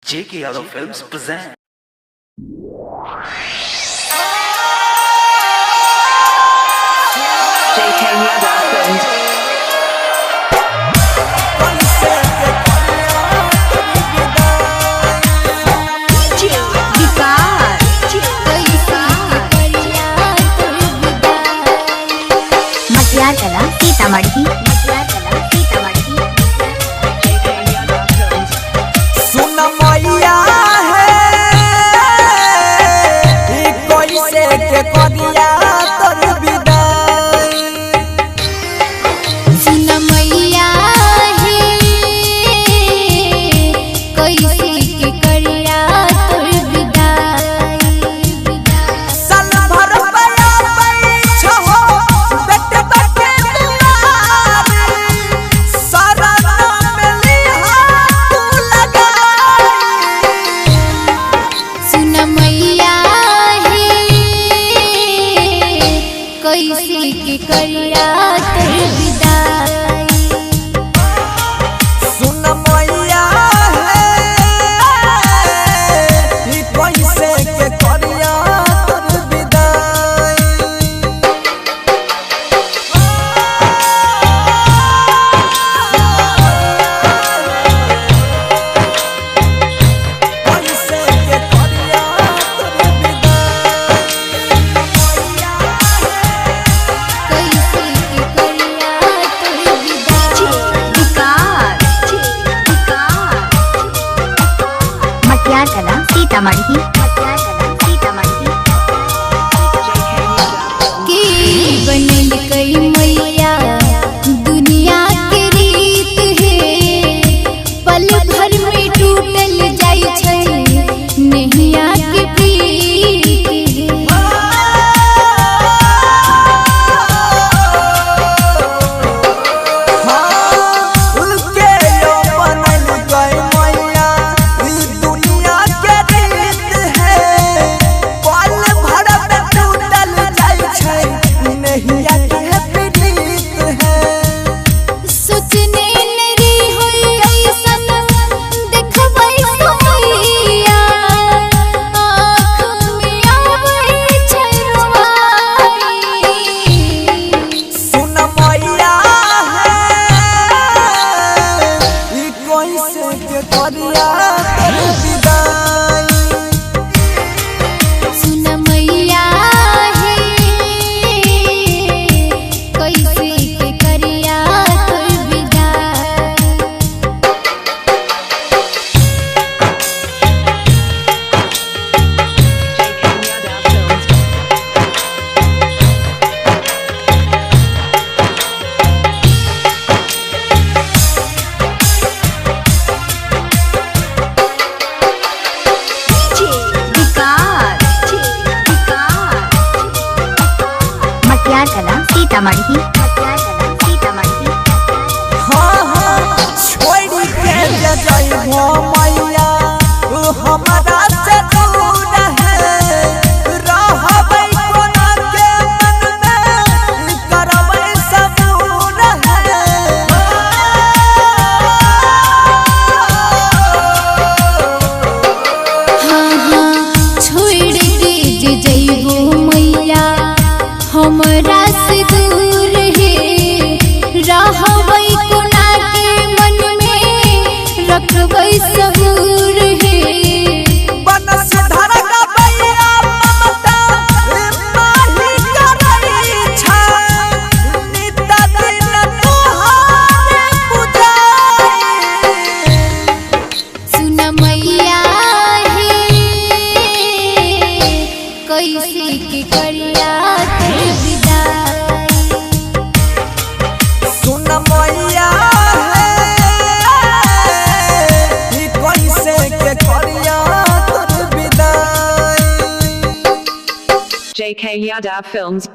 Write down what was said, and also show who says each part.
Speaker 1: J.K. Yadav Films present.
Speaker 2: J.K. Yadav Films.
Speaker 3: मटियार कला सीतामढ़ी
Speaker 4: सुन मैया है कैसे के करिया तोर विदाई
Speaker 3: सुन मैया है कैसे के करिया तोर विदाई
Speaker 4: साल भर बया बैठ हो बेटे बेटे दुआरे सारा नाम लिहा तू लगाई
Speaker 3: सुन मैया है कैसे के करिया तोर विदाई
Speaker 4: सुन मैया है कैसे के करिया तोर विदाई कैसे के करिया तोर विदाई
Speaker 3: कैसे के करिया तोर विदाई मटियार कला सीतामढ़ी की बनल कई मैया दुनिया के रीत है पल भर में टूटल जाय छै नहिया के प्रीत है
Speaker 4: उनके यो बनल गई मैया ई दुनिया के रीत है पल भर में टूटल जाय छै नहिया के प्रीत है
Speaker 3: सोचने नरी होई ऐसन देखबै सोइया आँख में आबै छै रुआई
Speaker 4: सुन मैया है ई कैसे के करिया तोर विदाई
Speaker 3: सुन मैया है कैसे के करिया तोर विदाई मटियार कला सीतामढ़ी
Speaker 4: हाँ हाँ छोड़ के जइबो मैया तू हमरा से दूर है रहबै कोना के मन में करबै सबूर
Speaker 3: हाँ हाँ छोड़ के जे जइबो मैया हमरा से दूर है रहबै कोना के मन में रखबै सबूर है
Speaker 4: बनस धरका बैया ममता माही करै छै नित दिन तोहरे पूजाई
Speaker 3: सुन मैया है कैसे के करिया तोर विदाई
Speaker 4: सुन मैया है ई कैसे के करिया तोर विदाई
Speaker 2: J.K. Yadav Films.